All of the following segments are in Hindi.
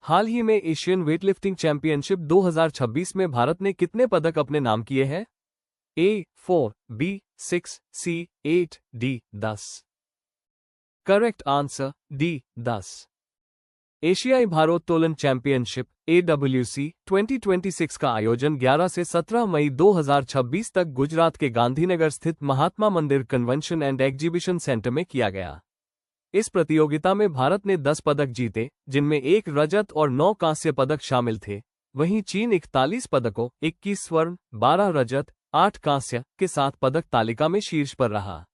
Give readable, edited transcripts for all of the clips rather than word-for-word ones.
हाल ही में एशियन वेटलिफ्टिंग चैंपियनशिप 2026 में भारत ने कितने पदक अपने नाम किए हैं? A 4, B 6, C 8, D 10। Correct answer D 10। एशियाई भारोत्तोलन चैंपियनशिप AWC 2026 का आयोजन 11 से 17 मई 2026 तक गुजरात के गांधीनगर स्थित महात्मा मंदिर कन्वेंशन एंड एग्जीबिशन सेंटर में किया गया। इस प्रतियोगिता में भारत ने 10 पदक जीते, जिनमें 1 रजत और 9 कांस्य पदक शामिल थे। वहीं चीन 41 पदकों, 21 स्वर्ण, 12 रजत, 8 कांस्य के साथ पदक तालिका में शीर्ष पर रहा।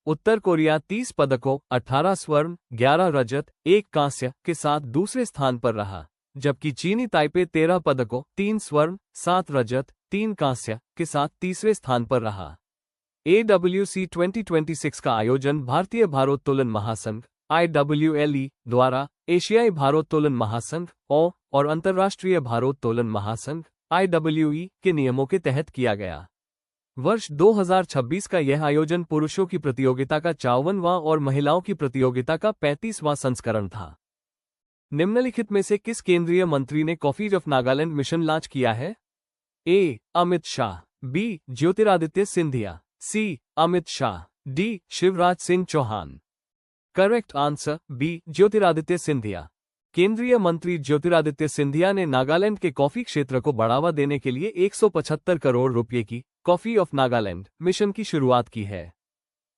उत्तर कोरिया 30 पदकों, 18 स्वर्ण, 11 रजत, 1 कांस्य के साथ दूसरे स्थान पर रहा, जबकि चीनी ताइपे 13 पदकों, 3 स्वर्ण, 7 रजत, 3 कांस्य के साथ तीसरे स्थान पर रहा। AWC 2026 का आयोजन भारतीय भारोत्तोलन महासंघ IWLE द्वारा एशियाई भारोत्तोलन महासंघ और अंतर्राष्ट्रीय भारोत्तोलन महासंघ IWE के नियमों के तहत किया गया। वर्ष 2026 का यह आयोजन पुरुषों की प्रतियोगिता का 54वां और महिलाओं की प्रतियोगिता का 35वां संस्करण था। निम्नलिखित में से किस केंद्रीय मंत्री ने coffee of Nagaland mission launch किया है? A Amit Shah, B Jyotiraditya Scindia, C Amit Shah, D Shivraj Singh Chouhan. Correct answer B Jyotiraditya Scindia. केंद्रीय मंत्री ज्योतिरादित्य सिंधिया ने नागालैंड के कॉफी क्षेत्र को बढ़ावा देने के लिए 175 करोड़ रुपए की कॉफी ऑफ नागालैंड मिशन की शुरुआत की है।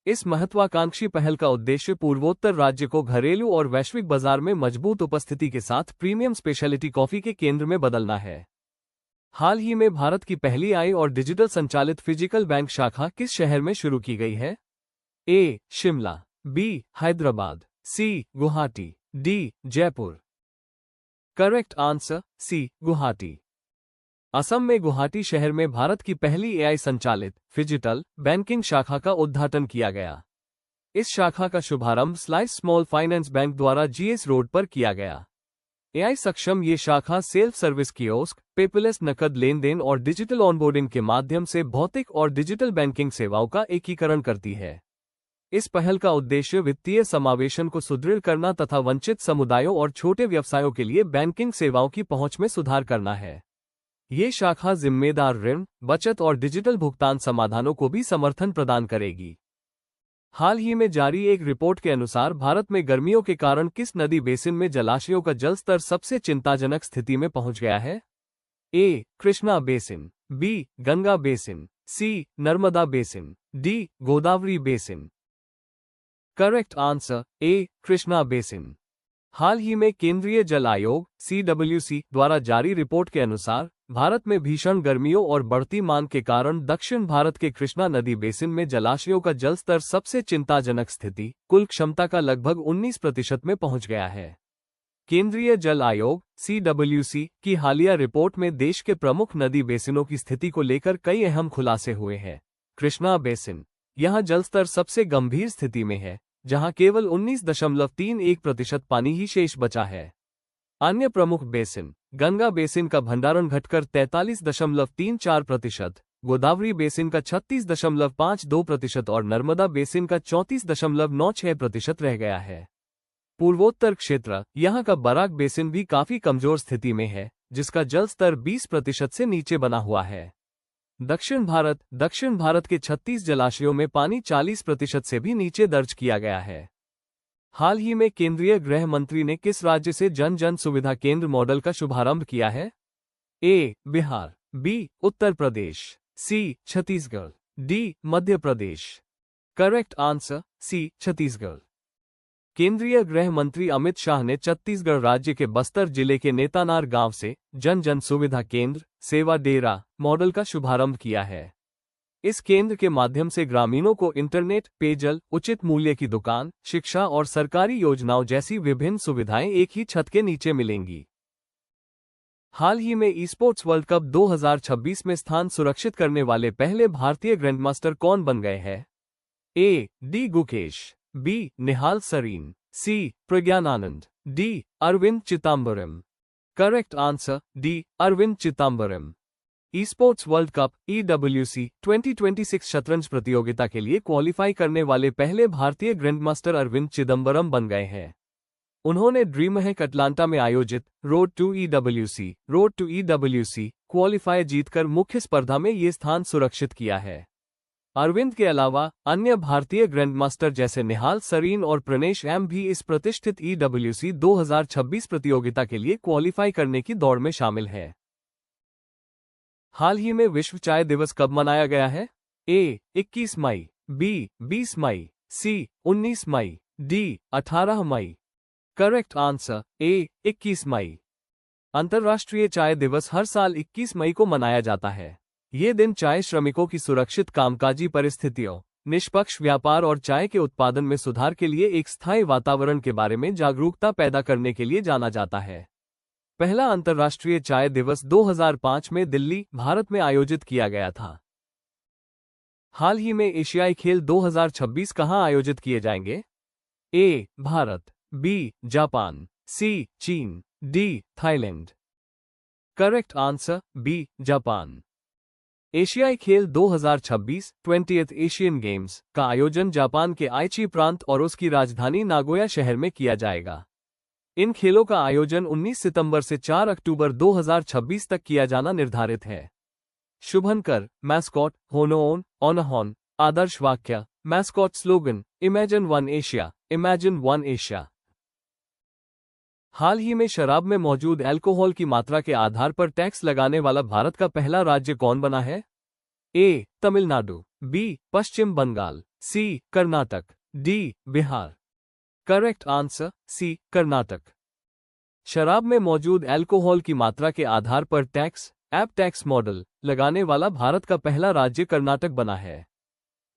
इस महत्वाकांक्षी पहल का उद्देश्य पूर्वोत्तर राज्य को घरेलू और वैश्विक बाजार में मजबूत उपस्थिति के साथ प्रीमियम स्पेशलिटी कॉफी के केंद्र में बदलना है। हाल ही में भारत की पहली आई और डिजिटल संचालित फिजिकल बैंक शाखा किस शहर में शुरू की गई है? A Shimla, B Hyderabad, C Guwahati, D Jaipur. Correct answer C Guwahati. Assam में गुवाहाटी शहर में भारत की पहली AI संचालित फिजिटल बैंकिंग शाखा का उद्घाटन किया गया। इस शाखा का शुभारंभ स्लाइस स्मॉल फाइनेंस बैंक द्वारा GS रोड पर किया गया। AI सक्षम ये शाखा सेल्फ सर्विस कियोस्क, पेपरलेस नकद लेन देन और डिजिटल ऑनबोर्डिंग के माध्यम से भौतिक और डिजिटल बैंकिंग सेवाओं का एकीकरण करती है। इस पहल का उद्देश्य वित्तीय समावेशन को सुदृढ़ करना तथा वंचित समुदायों और छोटे व्यवसायों के लिए बैंकिंग सेवाओं की पहुंच में सुधार करना है। ये शाखा जिम्मेदार ऋण, बचत और डिजिटल भुगतान समाधानों को भी समर्थन प्रदान करेगी। हाल ही में जारी एक रिपोर्ट के अनुसार भारत में गर्मियों के कारण किस नदी बेसिन में जलाशयों का जलस्तर सबसे चिंताजनक स्थिति में पहुंच गया है? A Krishna basin, B Ganga basin, C Narmada basin, D Godavari basin. Correct answer A Krishna basin. हाल ही में केंद्रीय जल आयोग CWC द्वारा जारी रिपोर्ट के अनुसार भारत में भीषण गर्मियों और बढ़ती मांग के कारण दक्षिण भारत के कृष्णा नदी बेसिन में जलाशयों का जलस्तर सबसे चिंताजनक स्थिति, कुल क्षमता का लगभग 19% में पहुंच गया है। केंद्रीय जल आयोग CWC की हालिया रिपोर्ट में देश के प्रमुख नदी बेसिनों की स्थिति को लेकर कई अहम खुलासे हुए हैं। कृष्णा बेसिन, यहां जलस्तर सबसे गंभीर स्थिति में है, जहां केवल 19.31% पानी ही शेष बचा है। अन्य प्रमुख बेसिन, गंगा बेसिन का भंडारण घटकर 43.34%, गोदावरी बेसिन का 36.52% और नर्मदा बेसिन का 34.96% रह गया है। पूर्वोत्तर क्षेत्र, यहां का बराक बेसिन भी काफी कमजोर स्थिति में है, जिसका जल स्तर 20% से नीचे बना हुआ है। दक्षिण भारत के 36 जलाशयों में पानी 40% से भी नीचे दर्ज किया गया है। हाल ही में केंद्रीय गृह मंत्री ने किस राज्य से जन जन सुविधा केंद्र मॉडल का शुभारंभ किया है? A Bihar, B Uttar Pradesh, C Chhattisgarh, D Madhya Pradesh. Correct answer C Chhattisgarh. केंद्रीय गृह मंत्री अमित शाह ने छत्तीसगढ़ राज्य के बस्तर जिले के नेतानार गांव से जन जन सुविधा केंद्र सेवा डेरा मॉडल का शुभारंभ किया है। इस केंद्र के माध्यम से ग्रामीणों को इंटरनेट, पेयजल, उचित मूल्य की दुकान, शिक्षा और सरकारी योजनाओं जैसी विभिन्न सुविधाएं एक ही छत के नीचे मिलेंगी। हाल ही में ई-स्पोर्ट्स वर्ल्ड कप 2026 में स्थान सुरक्षित करने वाले पहले भारतीय ग्रैंडमास्टर कौन बन गए हैं? A D Gukesh, B Nihal Sarin, C Praggnanandhaa, D Aravind Chithambaram. Correct answer D Aravind Chithambaram. Esports world cup EWC 2026 शतरंज प्रतियोगिता के लिए क्वालिफाई करने वाले पहले भारतीय ग्रैंडमास्टर अरविंद चिदम्बरम बन गए हैं। उन्होंने ड्रीम हैक अटलांटा में आयोजित रोड टू ईडब्ल्यूसी क्वालिफायर जीतकर मुख्य स्पर्धा में ये स्थान सुरक्षित किया है। अरविंद के अलावा अन्य भारतीय ग्रैंडमास्टर जैसे निहाल सरीन और प्रनेश एम भी इस प्रतिष्ठित ईडब्ल्यूसी 2026 प्रतियोगिता के लिए क्वालिफाई करने की दौड़ में शामिल है। हाल ही में विश्व चाय दिवस कब मनाया गया है? ए. 21 मई, बी. 20 मई, सी. 19 मई, डी. 18 मई। Correct answer A. 21 मई। अंतर्राष्ट्रीय चाय दिवस हर साल 21 मई को मनाया जाता है। ये दिन चाय श्रमिकों की सुरक्षित कामकाजी परिस्थितियों, निष्पक्ष व्यापार और चाय के उत्पादन में सुधार के लिए एक स्थायी वातावरण के बारे में जागरूकता पैदा करने के लिए जाना जाता है। पहला अंतर्राष्ट्रीय चाय दिवस 2005 में दिल्ली, भारत में आयोजित किया गया था। हाल ही में एशियाई खेल 2026 कहां आयोजित किए जाएंगे? A. Bharat, B. Japan, C. चीन, D. Thailand. Correct answer B. Japan. एशियाई खेल 2026 20th एशियन गेम्स का आयोजन जापान के आइची प्रांत और उसकी राजधानी नागोया शहर में किया जाएगा। इन खेलों का आयोजन 19 सितंबर से 4 अक्टूबर 2026 तक किया जाना निर्धारित है। शुभंकर, मैस्कॉट, होनोन, ऑनहॉन, आदर्श वाक्य, mascot slogan, imagine one Asia, imagine one Asia. हाल ही में शराब में मौजूद अल्कोहल की मात्रा के आधार पर टैक्स लगाने वाला भारत का पहला राज्य कौन बना है? A. Tamil Nadu, B. Paschim Bangal, C. Karnataka, D. Bihar. Correct answer C. Karnataka. शराब में मौजूद अल्कोहल की मात्रा के आधार पर टैक्स एप टैक्स मॉडल लगाने वाला भारत का पहला राज्य कर्नाटक बना है।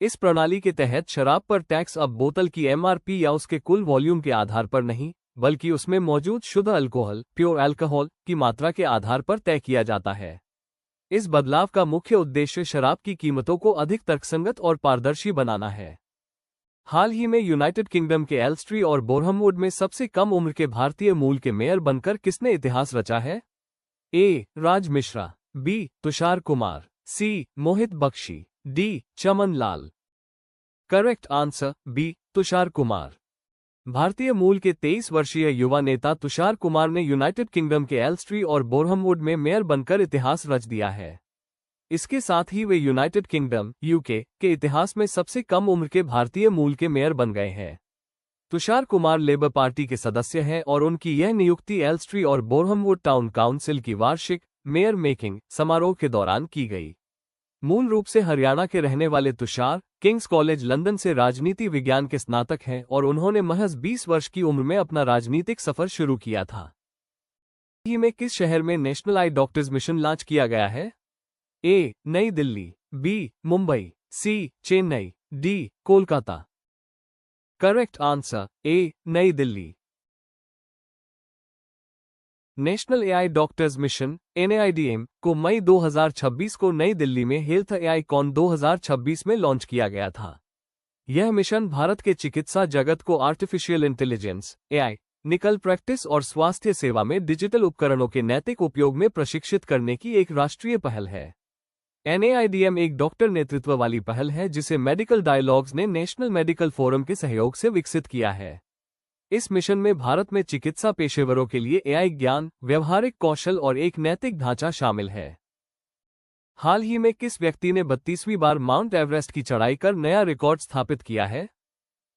इस प्रणाली के तहत शराब पर टैक्स अब बोतल की एमआरपी या उसके कुल वॉल्यूम के आधार पर नहीं, बल्कि उसमें मौजूद शुद्ध अल्कोहल प्योर अल्कोहल की मात्रा के आधार पर तय किया जाता है। इस बदलाव का मुख्य उद्देश्य शराब की कीमतों को अधिक तर्कसंगत और पारदर्शी बनाना है। हाल ही में यूनाइटेड किंगडम के एल्स्ट्री और बोरहमवुड में सबसे कम उम्र के भारतीय मूल के मेयर बनकर किसने इतिहास रचा है? A. Raj Mishra, B. Tushar Kumar, C. Mohit Bakshi, D. Chaman Lal. Correct answer B. Tushar Kumar. भारतीय मूल के 23 वर्षीय युवा नेता तुषार कुमार ने यूनाइटेड किंगडम के एल्स्ट्री और बोरहमवुड में मेयर बनकर इतिहास रच दिया है। इसके साथ ही वे यूनाइटेड किंगडम यूके के इतिहास में सबसे कम उम्र के भारतीय मूल के मेयर बन गए हैं। तुषार कुमार लेबर पार्टी के सदस्य हैं और उनकी यह नियुक्ति एल्स्ट्री और बोरहमवुड टाउन काउंसिल की वार्षिक मेयर मेकिंग समारोह के दौरान की गई। मूल रूप से हरियाणा के रहने वाले तुषार किंग्स कॉलेज लंदन से राजनीति विज्ञान के स्नातक हैं और उन्होंने महज 20 वर्ष की उम्र में अपना राजनीतिक सफर शुरू किया था। हाल ही में किस शहर में national AI doctors mission launch किया गया है? A. New Delhi, B. Mumbai, C. Chennai, D. Kolkata. Correct answer A. New Delhi. National AI doctors mission (NAIDM) को मई 2026 को नई दिल्ली में हेल्थ एआई कॉन 2026 में लॉन्च किया गया था। यह मिशन भारत के चिकित्सा जगत को आर्टिफिशियल इंटेलिजेंस (AI) निकल प्रैक्टिस और स्वास्थ्य सेवा में डिजिटल उपकरणों के नैतिक उपयोग में प्रशिक्षित करने की एक राष्ट्रीय पहल है। NAIDM एक डॉक्टर नेतृत्व वाली पहल है जिसे मेडिकल डायलॉग्स ने नेशनल मेडिकल फोरम के सहयोग से विकसित किया है। इस मिशन में भारत में चिकित्सा पेशेवरों के लिए एआई ज्ञान, व्यवहारिक कौशल और एक नैतिक ढांचा शामिल है। हाल ही में किस व्यक्ति ने 32वीं बार माउंट एवरेस्ट की चढ़ाई कर नया रिकॉर्ड स्थापित किया है?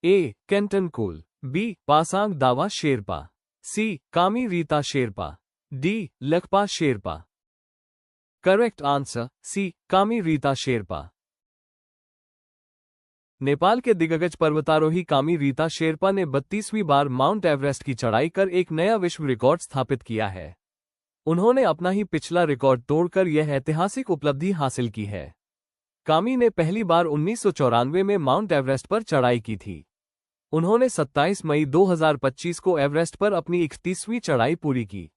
ए. केंटन कोल, बी. पासांग दावा Sherpa, C. Kami Rita Sherpa, D. Lakpa Sherpa. Correct answer C. Kami Rita Sherpa. Nepal के दिग्गज पर्वतारोही कामी रीता शेरपा ने 32वीं बार माउंट एवरेस्ट की चढ़ाई कर एक नया विश्व रिकॉर्ड स्थापित किया है। उन्होंने अपना ही पिछला रिकॉर्ड तोड़कर यह ऐतिहासिक उपलब्धि हासिल की है। कामी ने पहली बार 1994 में माउंट एवरेस्ट पर चढ़ाई की थी। उन्होंने 27 मई 2025 को एवरेस्ट पर अपनी 31वीं चढ़ाई पूरी की।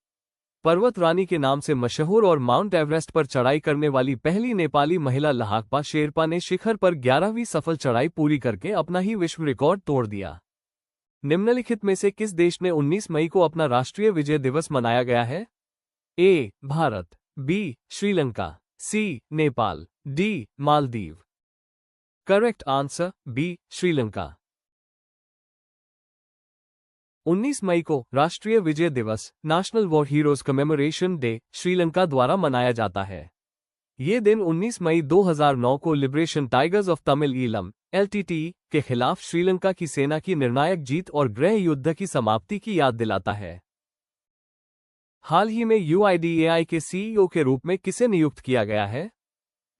पर्वत रानी के नाम से मशहूर और माउंट एवरेस्ट पर चढ़ाई करने वाली पहली नेपाली महिला लहाकपा शेरपा ने शिखर पर 11वीं सफल चढ़ाई पूरी करके अपना ही विश्व रिकॉर्ड तोड़ दिया। निम्नलिखित में से किस देश ने 19 मई को अपना राष्ट्रीय विजय दिवस मनाया गया है? A. Bharat, B. Sri Lanka, C. Nepal, D. Maldives. Correct answer B. Sri Lanka. 19 मई को राष्ट्रीय विजय दिवस national war heroes commemoration day Sri Lanka द्वारा मनाया जाता है। ये दिन 19 मई 2009 को liberation tigers of Tamil Eelam LTTE के खिलाफ श्रीलंका की सेना की निर्णायक जीत और गृह युद्ध की समाप्ति की याद दिलाता है। हाल ही में UIDAI के CEO के रूप में किसे नियुक्त किया गया है?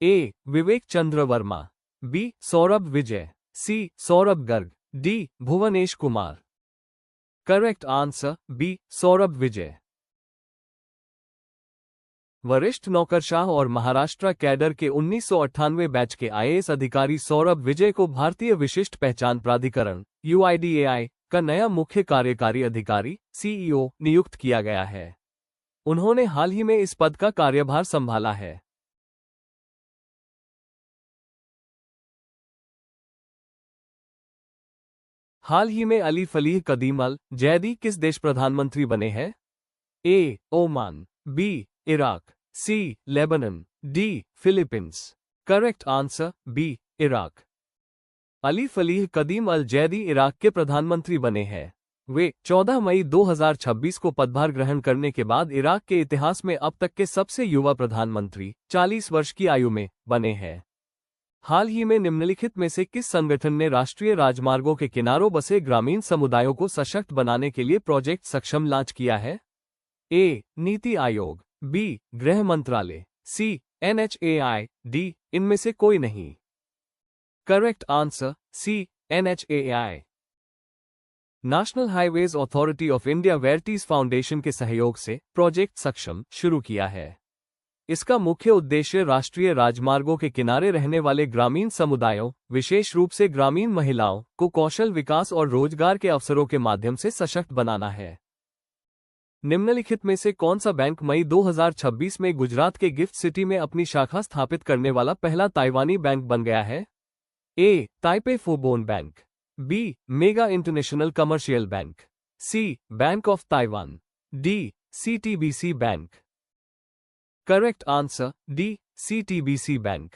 A. Vivek Chandra Verma, B. Saurabh Vijay, C. Saurabh Garg, D. Bhuvnesh Kumar. Correct answer B. Saurabh Vijay. वरिष्ठ नौकरशाह और महाराष्ट्र कैडर के 1998 बैच के IAS अधिकारी सौरभ विजय को भारतीय विशिष्ट पहचान प्राधिकरण UIDAI का नया मुख्य कार्यकारी अधिकारी CEO नियुक्त किया गया है। उन्होंने हाल ही में इस पद का कार्यभार संभाला है। हाल ही में Ali Falih Kadhim Al Zaidi किस देश प्रधानमंत्री बने हैं? A. Oman, B. Iraq, C. Lebanon, D. Philippines. Correct answer B. Iraq. Ali Falih Kadhim Al Zaidi Iraq के प्रधानमंत्री बने हैं। वे 14 मई 2026 को पदभार ग्रहण करने के बाद इराक के इतिहास में अब तक के सबसे युवा प्रधानमंत्री 40 वर्ष की आयु में बने हैं। हाल ही में निम्नलिखित में से किस संगठन ने राष्ट्रीय राजमार्गों के किनारों बसे ग्रामीण समुदायों को सशक्त बनाने के लिए प्रोजेक्ट सक्षम लॉन्च किया है? A. नीति आयोग, B. गृह मंत्रालय, C. NHAI, D. इनमें से कोई नहीं। Correct answer C. NHAI। National highways authority of India वेरटीज फाउंडेशन के सहयोग से प्रोजेक्ट सक्षम शुरू किया है। इसका मुख्य उद्देश्य राष्ट्रीय राजमार्गों के किनारे रहने वाले ग्रामीण समुदायों, विशेष रूप से ग्रामीण महिलाओं को कौशल विकास और रोजगार के अवसरों के माध्यम से सशक्त बनाना है। निम्नलिखित में से कौन सा बैंक मई 2026 में गुजरात के गिफ्ट सिटी में अपनी शाखा स्थापित करने वाला पहला ताइवानी बैंक बन गया है? A. Taipei Fubon bank, B. Mega international commercial bank, C. Bank of Taiwan, D. CTBC bank. Correct answer D. CTBC bank.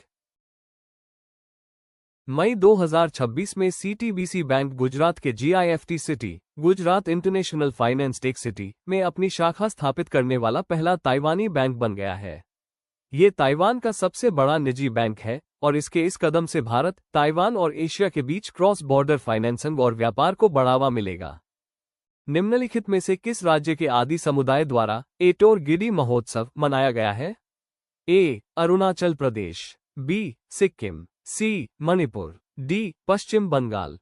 मई 2026 में CTBC बैंक गुजरात के GIFT city, Gujarat international finance tech city में अपनी शाखा स्थापित करने वाला पहला ताइवानी बैंक बन गया है। ये ताइवान का सबसे बड़ा निजी बैंक है और इसके इस कदम से भारत, ताइवान और एशिया के बीच क्रॉस बॉर्डर फाइनेंसिंग और व्यापार को बढ़ावा मिलेगा। निम्नलिखित में से किस राज्य के आदि समुदाय द्वारा एटोर गिडी महोत्सव मनाया गया है? A. Arunachal Pradesh, B. Sikkim, C. Manipur, D. Paschim Bangal.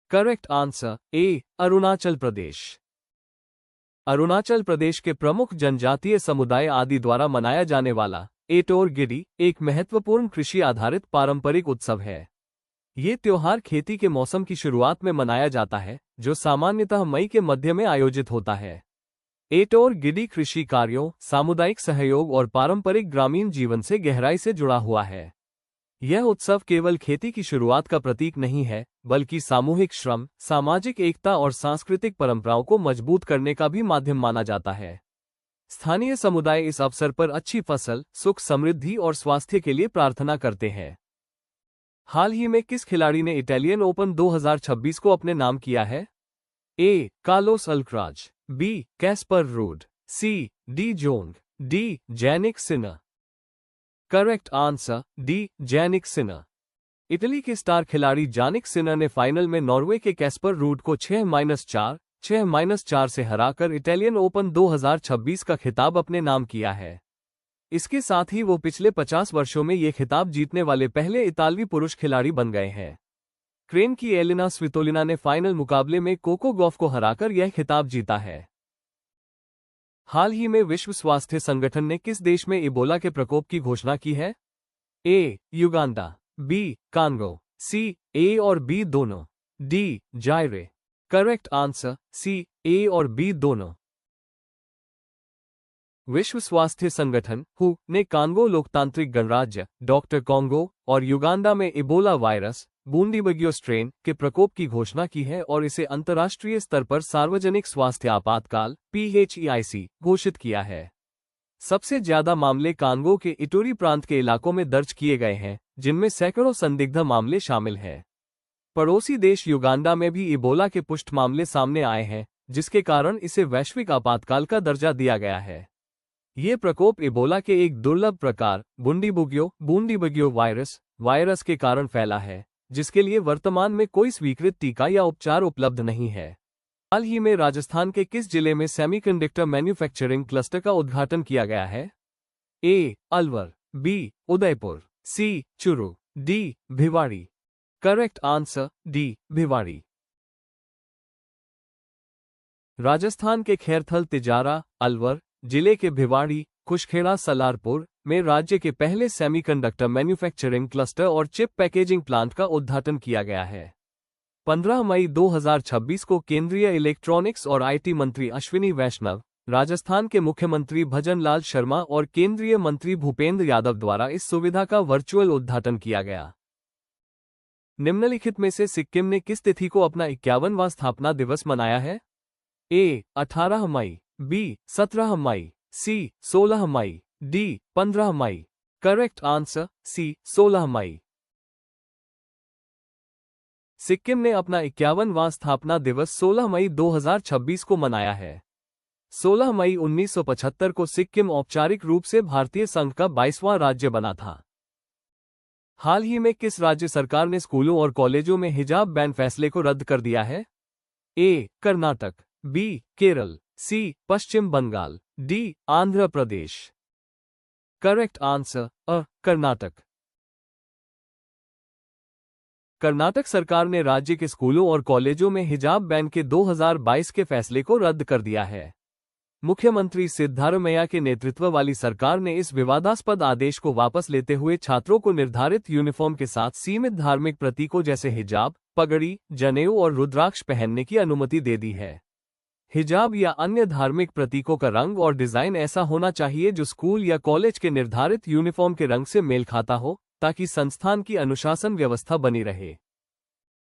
Correct answer A. Arunachal Pradesh. Arunachal Pradesh के प्रमुख जनजातीय समुदाय आदि द्वारा मनाया जाने वाला एटोर गिडी एक महत्वपूर्ण कृषि आधारित पारंपरिक उत्सव है। ये त्योहार खेती के मौसम की शुरुआत में मनाया जाता है, जो सामान्यतः मई के मध्य में आयोजित होता है। एटोर गिडी कृषि कार्यों, सामुदायिक सहयोग और पारंपरिक ग्रामीण जीवन से गहराई से जुड़ा हुआ है। यह उत्सव केवल खेती की शुरुआत का प्रतीक नहीं है, बल्कि सामूहिक श्रम, सामाजिक एकता और सांस्कृतिक परंपराओं को मजबूत करने का भी माध्यम माना जाता है। स्थानीय समुदाय इस अवसर पर अच्छी फसल, सुख, समृद्धि और स्वास्थ्य के लिए प्रार्थना करते हैं। हाल ही में किस खिलाड़ी ने इटालियन ओपन 2026 को अपने नाम किया है? A. Carlos Alcaraz, B. Caspar rude, C. D Jong, D. Jannik Sinner. Correct answer D. Jannik Sinner. Italy के स्टार खिलाड़ी जानिक सिनर ने फाइनल में नॉर्वे के कैस्पर रूड को 6-4, 6-4 से हराकर इटालियन ओपन 2026 का खिताब अपने नाम किया है। इसके साथ ही वो पिछले 50 वर्षों में ये खिताब जीतने वाले पहले इतालवी पुरुष खिलाड़ी बन गए हैं। यूक्रेन की एलिना स्वितोलिना ने फाइनल मुकाबले में कोको गॉफ को हराकर यह खिताब जीता है। हाल ही में विश्व स्वास्थ्य संगठन ने किस देश में इबोला के प्रकोप की घोषणा की है? A. Uganda, B. Congo, C. A और B दोनों, D. जायरे। Correct answer C. A और B दोनों। विश्व स्वास्थ्य संगठन WHO ने कांगो लोकतांत्रिक गणराज्य डॉक्टर कॉन्गो और युगांडा में इबोला वायरस बूंदीबगियो स्ट्रेन के प्रकोप की घोषणा की है और इसे अंतर्राष्ट्रीय स्तर पर सार्वजनिक स्वास्थ्य आपातकाल PHEIC घोषित किया है। सबसे ज्यादा मामले कांगो के इटोरी प्रांत के इलाकों में दर्ज किए गए हैं, जिनमें सैकड़ों संदिग्ध मामले शामिल हैं। पड़ोसी देश युगांडा में भी इबोला के पुष्ट मामले सामने आए हैं, जिसके कारण इसे वैश्विक आपातकाल का दर्जा दिया गया है। ये प्रकोप इबोला के एक दुर्लभ प्रकार बूंदीबुगियो वायरस के कारण फैला है, जिसके लिए वर्तमान में कोई स्वीकृत टीका या उपचार उपलब्ध नहीं है। हाल ही में राजस्थान के किस जिले में सेमीकंडक्टर मैन्युफैक्चरिंग क्लस्टर का उद्घाटन किया गया है? A. Alwar, B. Udaipur, C. Churu, D. Bhiwadi. Correct answer D. Bhiwadi. Rajasthan के खैरथल तिजारा, अलवर जिले के भिवाड़ी, खुशखेड़ा सलारपुर में राज्य के पहले सेमीकंडक्टर मैन्युफैक्चरिंग क्लस्टर और चिप पैकेजिंग प्लांट का उद्घाटन किया गया है। 15 मई 2026 को केंद्रीय इलेक्ट्रॉनिक्स और आईटी मंत्री अश्विनी वैष्णव, राजस्थान के मुख्यमंत्री भजन लाल शर्मा और केंद्रीय मंत्री भूपेंद्र यादव द्वारा इस सुविधा का वर्चुअल उद्घाटन किया गया। निम्नलिखित में से सिक्किम ने किस तिथि को अपना 51वां स्थापना दिवस मनाया है? ए. 18 मई, बी. 17 मई, सी. 16 मई, डी. 15 मई। Correct answer C. 16 मई। सिक्किम ने अपना 51वां स्थापना दिवस 16 मई 2026 को मनाया है। 16 मई 1975 को सिक्किम औपचारिक रूप से भारतीय संघ का 22वां राज्य बना था। हाल ही में किस राज्य सरकार ने स्कूलों और कॉलेजों में हिजाब बैन फैसले को रद्द कर दिया है? A. Karnataka, B. Kerala, C. Paschim Bangal, D. Andhra Pradesh. Correct answer Karnataka. Karnataka सरकार ने राज्य के स्कूलों और कॉलेजों में हिजाब बैन के 2022 के फैसले को रद्द कर दिया है। मुख्यमंत्री सिद्धारमैया के नेतृत्व वाली सरकार ने इस विवादास्पद आदेश को वापस लेते हुए छात्रों को निर्धारित यूनिफॉर्म के साथ सीमित धार्मिक प्रतीकों जैसे हिजाब, पगड़ी, जनेऊ और रुद्राक्ष पहनने की अनुमति दे दी है। हिजाब या अन्य धार्मिक प्रतीकों का रंग और डिजाइन ऐसा होना चाहिए जो स्कूल या कॉलेज के निर्धारित यूनिफॉर्म के रंग से मेल खाता हो, ताकि संस्थान की अनुशासन व्यवस्था बनी रहे।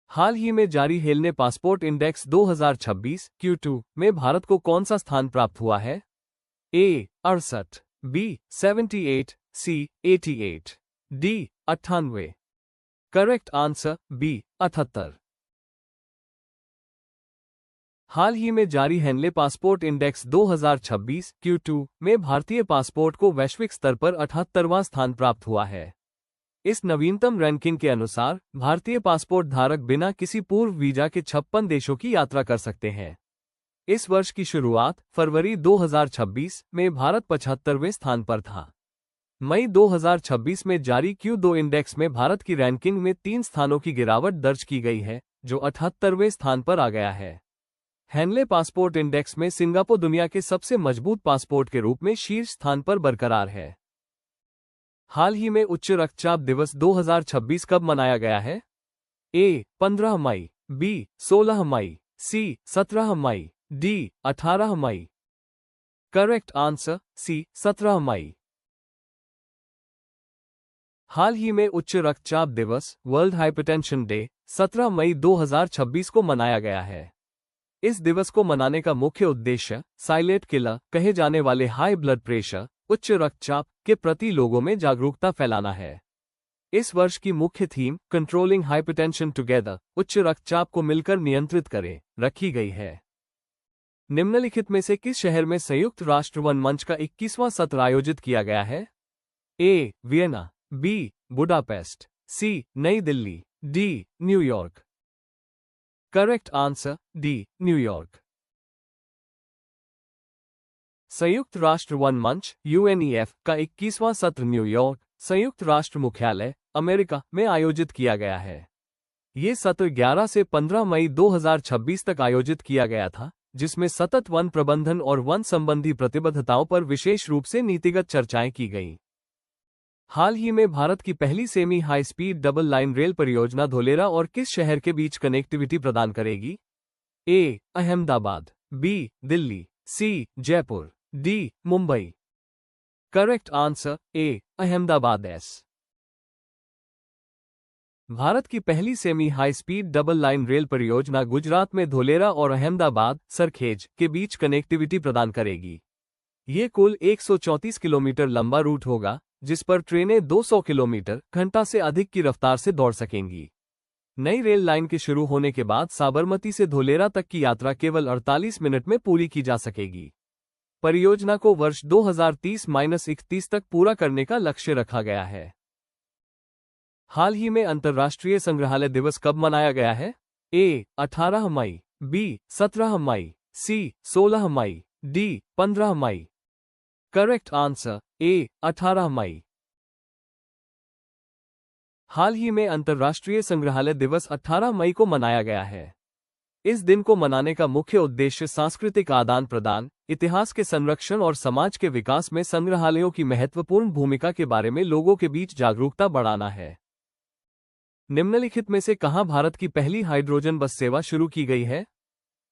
हाल ही में जारी हेलने पासपोर्ट इंडेक्स 2026 Q2 में भारत को कौन सा स्थान प्राप्त हुआ है? A. 68, B. 78, C. 88, D. 98। Correct answer B. 78। हाल ही में जारी हेनले पासपोर्ट इंडेक्स 2026 Q2 में भारतीय पासपोर्ट को वैश्विक स्तर पर 78वां स्थान प्राप्त हुआ है। इस नवीनतम रैंकिंग के अनुसार भारतीय पासपोर्ट धारक बिना किसी पूर्व वीजा के 56 देशों की यात्रा कर सकते हैं। इस वर्ष की शुरुआत फरवरी 2026 में भारत 75वें स्थान पर था। मई 2026 में जारी Q2 इंडेक्स में भारत की रैंकिंग में 3 स्थानों की गिरावट दर्ज की गई है, जो 78वें स्थान पर आ गया है। हेनले पासपोर्ट इंडेक्स में सिंगापुर दुनिया के सबसे मजबूत पासपोर्ट के रूप में शीर्ष स्थान पर बरकरार है। हाल ही में उच्च रक्तचाप दिवस 2026 कब मनाया गया है? ए. 15 मई, बी. 16 मई, सी. 17 मई, डी. 18 मई। Correct answer C. 17 मई। हाल ही में उच्च रक्तचाप दिवस वर्ल्ड हाइपरटेंशन डे 17 मई 2026 को मनाया गया है। इस दिवस को मनाने का मुख्य उद्देश्य साइलेंट किलर कहे जाने वाले हाई ब्लड प्रेशर, उच्च रक्तचाप के प्रति लोगों में जागरूकता फैलाना है। इस वर्ष की मुख्य थीम कंट्रोलिंग हाइपरटेंशन टुगेदर, उच्च रक्तचाप को मिलकर नियंत्रित करें, रखी गई है। निम्नलिखित में से किस शहर में संयुक्त राष्ट्र वन मंच का 21वां सत्र आयोजित किया गया है? A. Vienna, B. Budapest, C. New Delhi, D. New York. Correct answer D. New York. संयुक्त राष्ट्र वन मंच UNEF का 21वां सत्र न्यूयॉर्क, संयुक्त राष्ट्र मुख्यालय, अमेरिका में आयोजित किया गया है। ये सत्र 11 से 15 मई 2026 तक आयोजित किया गया था, जिसमें सतत वन प्रबंधन और वन संबंधी प्रतिबद्धताओं पर विशेष रूप से नीतिगत चर्चाएं की गईं। हाल ही में भारत की पहली semi high speed double line rail परियोजना धोलेरा और किस शहर के बीच कनेक्टिविटी प्रदान करेगी? A. Ahmedabad, B. Delhi, C. Jaipur, D. Mumbai. Correct answer A. Ahmedabad एस। भारत की पहली semi high speed double line rail परियोजना गुजरात में धोलेरा और अहमदाबाद सरखेज के बीच कनेक्टिविटी प्रदान करेगी। ये कुल 134 किलोमीटर लंबा रूट होगा, जिस पर ट्रेनें 200 किलोमीटर घंटा से अधिक की रफ्तार से दौड़ सकेंगी। नई रेल लाइन के शुरू होने के बाद साबरमती से धोलेरा तक की यात्रा केवल 48 मिनट में पूरी की जा सकेगी। परियोजना को वर्ष 2030-31 तक पूरा करने का लक्ष्य रखा गया है। हाल ही में अंतर्राष्ट्रीय संग्रहालय दिवस कब मनाया गया है? ए. 18 मई, बी. 17 मई, सी. 16 मई, डी. 15 मई। Correct answer A. 18 मई। हाल ही में अंतर्राष्ट्रीय संग्रहालय दिवस 18 मई को मनाया गया है। इस दिन को मनाने का मुख्य उद्देश्य सांस्कृतिक आदान प्रदान, इतिहास के संरक्षण और समाज के विकास में संग्रहालयों की महत्वपूर्ण भूमिका के बारे में लोगों के बीच जागरूकता बढ़ाना है। निम्नलिखित में से कहां भारत की पहली हाइड्रोजन बस सेवा शुरू की गई है?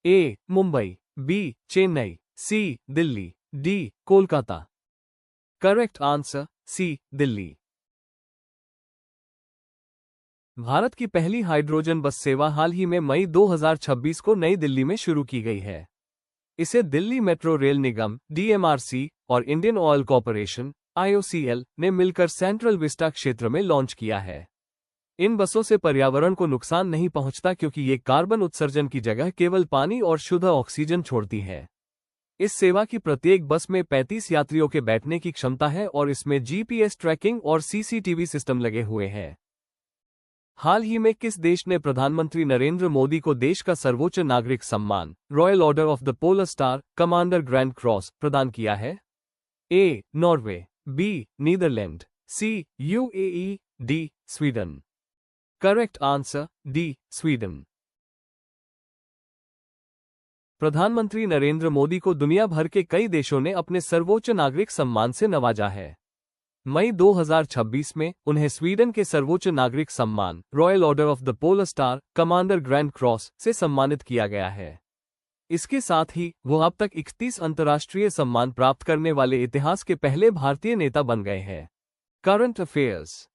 A. Mumbai, B. Chennai, C. Delhi, D. Kolkata. Correct answer C. Delhi. Bharat की पहली हाइड्रोजन बस सेवा हाल ही में मई 2026 को नई दिल्ली में शुरू की गई है। इसे दिल्ली मेट्रो रेल निगम DMRC और इंडियन ऑयल कॉरपोरेशन IOCL ने मिलकर सेंट्रल विस्टा क्षेत्र में लॉन्च किया है। इन बसों से पर्यावरण को नुकसान नहीं पहुंचता क्योंकि ये कार्बन उत्सर्जन की जगह केवल पानी और शुद्ध ऑक्सीजन छोड़ती है। इस सेवा की प्रत्येक बस में 35 यात्रियों के बैठने की क्षमता है और इसमें GPS ट्रैकिंग और CCTV सिस्टम लगे हुए हैं। हाल ही में किस देश ने प्रधानमंत्री नरेंद्र मोदी को देश का सर्वोच्च नागरिक सम्मान royal order of the polar star commander grand cross प्रदान किया है? A. Norway, B. Netherland, C. UAE, D. Sweden. Correct answer D. Sweden. प्रधानमंत्री नरेंद्र मोदी को दुनिया भर के कई देशों ने अपने सर्वोच्च नागरिक सम्मान से नवाजा है। मई 2026 में उन्हें स्वीडन के सर्वोच्च नागरिक सम्मान royal order of the polar star commander grand cross से सम्मानित किया गया है। इसके साथ ही वो अब तक 31 अंतर्राष्ट्रीय सम्मान प्राप्त करने वाले इतिहास के पहले भारतीय नेता बन गए हैं। Current affairs.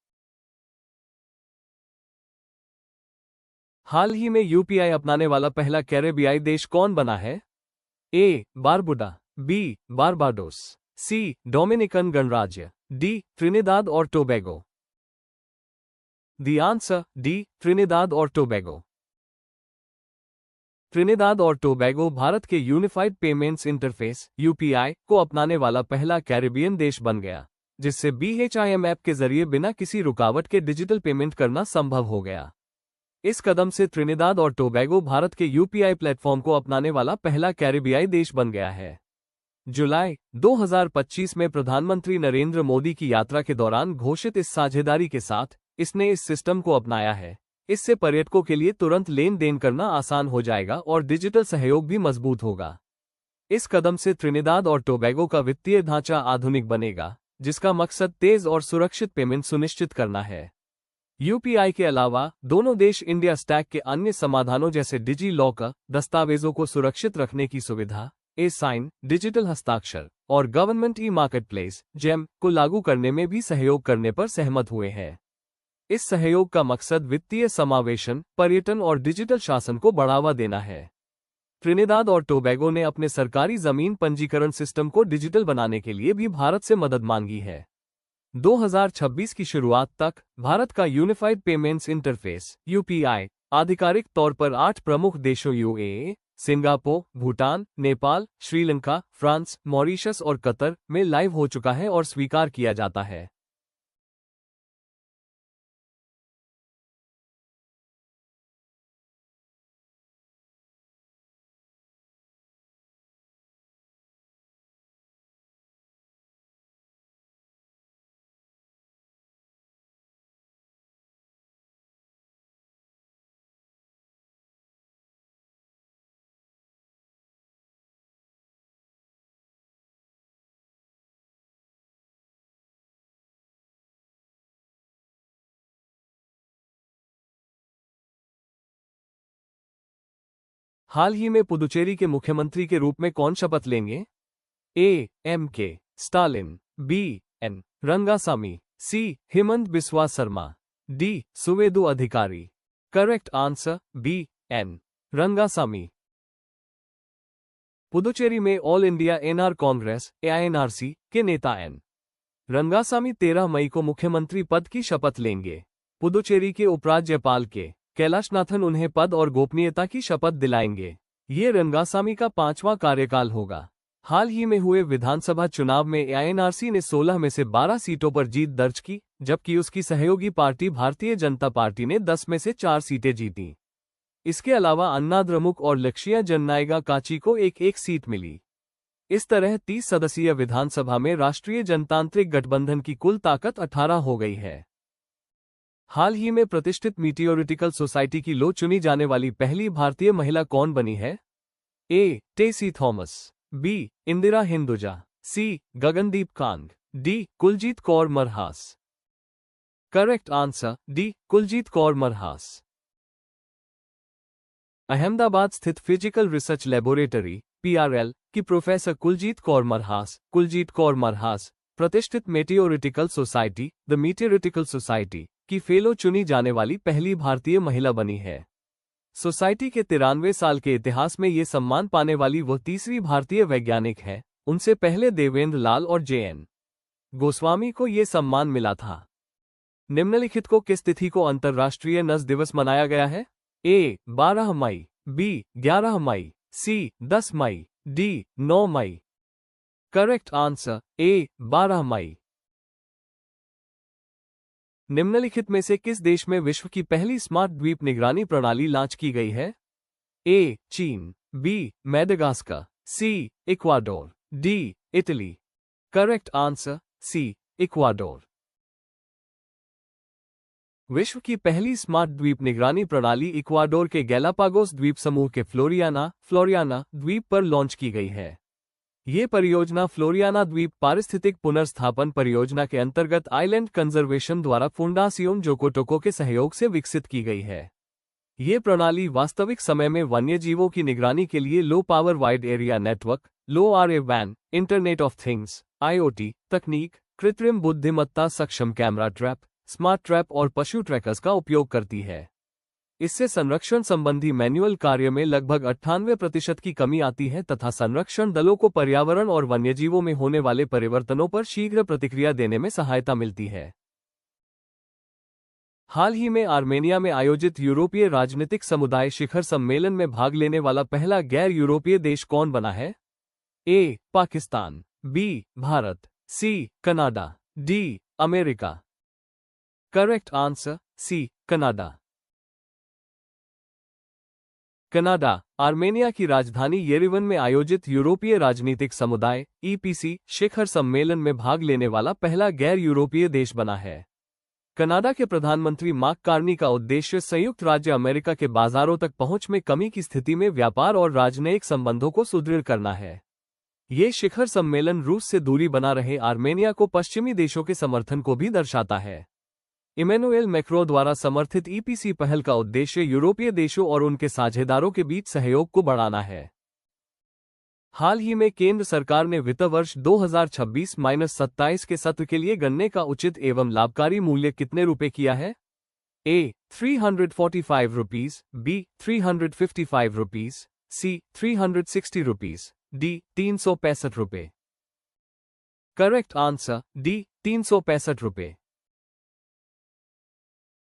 हाल ही में UPI अपनाने वाला पहला कैरेबियाई देश कौन बना है? A. Barbuda, B. Barbados, C. Dominican गणराज्य, डी. ट्रिनिदाद और Tobago. The answer D. Trinidad और टोबैगो। ट्रिनिदाद और टोबैगो भारत के यूनिफाइड पेमेंट्स इंटरफेस UPI को अपनाने वाला पहला कैरेबियन देश बन गया, जिससे BHIM ऐप के जरिए बिना किसी रुकावट के डिजिटल पेमेंट करना संभव हो गया। इस कदम से ट्रिनिदाद और टोबैगो भारत के UPI प्लेटफॉर्म को अपनाने वाला पहला कैरेबियाई देश बन गया है। जुलाई 2025 में प्रधानमंत्री नरेंद्र मोदी की यात्रा के दौरान घोषित इस साझेदारी के साथ इसने इस सिस्टम को अपनाया है। इससे पर्यटकों के लिए तुरंत लेन देन करना आसान हो जाएगा और डिजिटल सहयोग भी मजबूत होगा। इस कदम से ट्रिनिदाद और टोबैगो का वित्तीय ढांचा आधुनिक बनेगा, जिसका मकसद तेज और सुरक्षित पेमेंट सुनिश्चित करना है। UPI के अलावा दोनों देश इंडिया स्टैक के अन्य समाधानों जैसे डिजी लॉकर, दस्तावेजों को सुरक्षित रखने की सुविधा, E-साइन, डिजिटल हस्ताक्षर और गवर्नमेंट मार्केटप्लेस GEM को लागू करने में भी सहयोग करने पर सहमत हुए हैं। इस सहयोग का मकसद वित्तीय समावेशन, पर्यटन और डिजिटल शासन को बढ़ावा देना है। ट्रिनिदाद और टोबैगो ने अपने सरकारी जमीन पंजीकरण सिस्टम को डिजिटल बनाने के लिए भी भारत से मदद मांगी है। 2026 की शुरुआत तक भारत का यूनिफाइड पेमेंट्स इंटरफेस UPI आधिकारिक तौर पर 8 प्रमुख देशों UAE, Singapore, Bhutan, Nepal, Sri Lanka, France, Mauritius और कतर में लाइव हो चुका है और स्वीकार किया जाता है। हाल ही में पुदुचेरी के मुख्यमंत्री के रूप में कौन शपथ लेंगे? A. MK Stalin, B. N. Rangasamy, C. Himanta Biswa Sarma, D. Suvendu Adhikari. Correct answer B. N. Rangasamy. Puducherry में all India NR Congress AINRC के नेता N. रंगासामी 13 मई को मुख्यमंत्री पद की शपथ लेंगे। पुदुचेरी के उपराज्यपाल के कैलाशनाथन उन्हें पद और गोपनीयता की शपथ दिलाएंगे। ये रंगासामी का 5वां कार्यकाल होगा। हाल ही में हुए विधानसभा चुनाव में एआईएनआरसी ने 16 में से 12 सीटों पर जीत दर्ज की, जबकि उसकी सहयोगी पार्टी भारतीय जनता पार्टी ने 10 में से 4 सीटें जीतीं। इसके अलावा अन्नाद्रमुक और लक्ष्य जननायगा काची को एक सीट मिली। इस तरह 30 सदस्यीय विधानसभा में राष्ट्रीय जनतांत्रिक गठबंधन की कुल ताकत 18 हो गई है। हाल ही में प्रतिष्ठित मीटियोरिटिकल सोसाइटी की लो चुनी जाने वाली पहली भारतीय महिला कौन बनी है? A. Tessy Thomas, B. Indira Hinduja, C. Gagandeep Kang, D. Kuljeet Kaur Marhas. Correct answer D. Kuljeet Kaur Marhas. Ahmedabad स्थित फिजिकल रिसर्च लेबोरेटरी (पीआरएल) की प्रोफेसर कुलजीत कौर मरहास प्रतिष्ठित meteoritical society the meteoritical society की फेलो चुनी जाने वाली पहली भारतीय महिला बनी है। सोसाइटी के 93 साल के इतिहास में ये सम्मान पाने वाली वह तीसरी भारतीय वैज्ञानिक है। उनसे पहले देवेंद्र लाल और जे.एन. गोस्वामी को ये सम्मान मिला था। निम्नलिखित को किस तिथि को अंतर्राष्ट्रीय नस दिवस मनाया गया है? ए. 12 मई, बी. 11 मई, सी. 10 मई, डी. 9 मई। Correct answer A. 12 मई। निम्नलिखित में से किस देश में विश्व की पहली स्मार्ट द्वीप निगरानी प्रणाली लॉन्च की गई है? ए. चीन, B. Madagascar, C. Ecuador, D. Italy. Correct answer C. Ecuador. विश्व की पहली स्मार्ट द्वीप निगरानी प्रणाली इक्वाडोर के गैलापागोस द्वीप समूह के फ्लोरियाना द्वीप पर लॉन्च की गई है। ये परियोजना फ्लोरियाना द्वीप पारिस्थितिक पुनर्स्थापन परियोजना के अंतर्गत आइलैंड कंजर्वेशन द्वारा फुंडासियोन जोकोटोको के सहयोग से विकसित की गई है। ये प्रणाली वास्तविक समय में वन्यजीवों की निगरानी के लिए low power wide area network, LoRaWAN, internet of things (IoT) तकनीक, कृत्रिम बुद्धिमत्ता सक्षम कैमरा ट्रैप, स्मार्ट ट्रैप और पशु ट्रैकर्स का उपयोग करती है। इससे संरक्षण संबंधी मैन्युअल कार्य में लगभग 98% की कमी आती है तथा संरक्षण दलों को पर्यावरण और वन्यजीवों में होने वाले परिवर्तनों पर शीघ्र प्रतिक्रिया देने में सहायता मिलती है। हाल ही में आर्मेनिया में आयोजित यूरोपीय राजनीतिक समुदाय शिखर सम्मेलन में भाग लेने वाला पहला गैर यूरोपीय देश कौन बना है? A. Pakistan, B. Bharat, C. Canada, D. America. Correct answer C. Canada. Canada Armenia की राजधानी येरेवन में आयोजित यूरोपीय राजनीतिक समुदाय (EPC) शिखर सम्मेलन में भाग लेने वाला पहला गैर यूरोपीय देश बना है। कनाडा के प्रधानमंत्री मार्क कार्नी का उद्देश्य संयुक्त राज्य अमेरिका के बाजारों तक पहुंच में कमी की स्थिति में व्यापार और राजनयिक संबंधों को सुदृढ़ करना है। ये शिखर सम्मेलन रूस से दूरी बना रहे आर्मेनिया को पश्चिमी देशों के समर्थन को भी दर्शाता है। इमैनुएल मैक्रों द्वारा समर्थित EPC पहल का उद्देश्य यूरोपीय देशों और उनके साझेदारों के बीच सहयोग को बढ़ाना है। हाल ही में केंद्र सरकार ने वित्त वर्ष 2026-27 के सत्र के लिए गन्ने का उचित एवं लाभकारी मूल्य कितने रुपए किया है? ए. 345 रुपीज, बी. 355 रुपीज, सी. 360 रुपीज, डी. 365 रुपए। Correct answer D. 365 रुपए।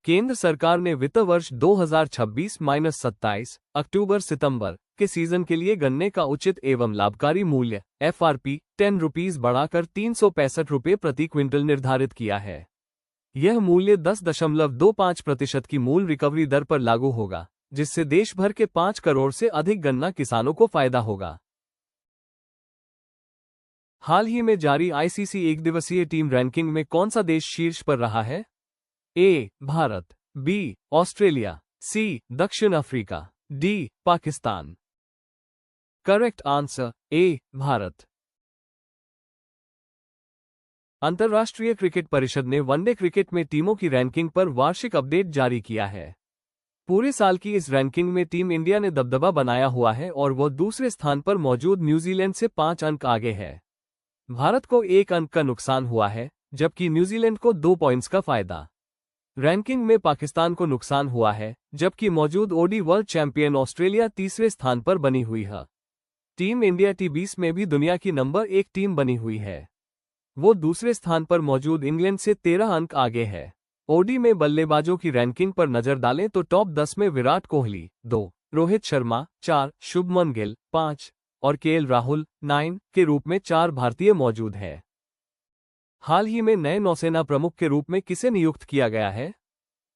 केंद्र सरकार ने वित्त वर्ष 2026-27 अक्टूबर-सितंबर के सीजन के लिए गन्ने का उचित एवं लाभकारी मूल्य FRP 10 रुपीज बढ़ाकर 365 रुपये प्रति क्विंटल निर्धारित किया है। यह मूल्य 10.25% की मूल रिकवरी दर पर लागू होगा, जिससे देश भर के 5 करोड़ से अधिक गन्ना किसानों को फायदा होगा। हाल ही में जारी ICC एकदिवसीय टीम रैंकिंग में कौन सा देश शीर्ष पर रहा है? ए. भारत, बी. ऑस्ट्रेलिया, सी. दक्षिण Africa, D. Pakistan. Correct answer ए. भारत। अंतर्राष्ट्रीय क्रिकेट परिषद ने वनडे क्रिकेट में टीमों की रैंकिंग पर वार्षिक अपडेट जारी किया है। पूरे साल की इस रैंकिंग में टीम इंडिया ने दबदबा बनाया हुआ है और वह दूसरे स्थान पर मौजूद न्यूजीलैंड से 5 अंक आगे है। भारत को 1 अंक का नुकसान हुआ है, जबकि न्यूजीलैंड को 2 पॉइंट्स का फायदा। रैंकिंग में पाकिस्तान को नुकसान हुआ है, जबकि मौजूद ओडी वर्ल्ड चैंपियन ऑस्ट्रेलिया तीसरे स्थान पर बनी हुई है। टीम इंडिया T20 में भी दुनिया की नंबर 1 टीम बनी हुई है। वो दूसरे स्थान पर मौजूद इंग्लैंड से 13 अंक आगे है। ओडी में बल्लेबाजों की रैंकिंग पर नजर डालें तो टॉप 10 में विराट कोहली 2, रोहित शर्मा 4, शुभमन गिल 5 और केएल राहुल 9 के रूप में 4 भारतीय मौजूद हैं। हाल ही में नए नौसेना प्रमुख के रूप में किसे नियुक्त किया गया है?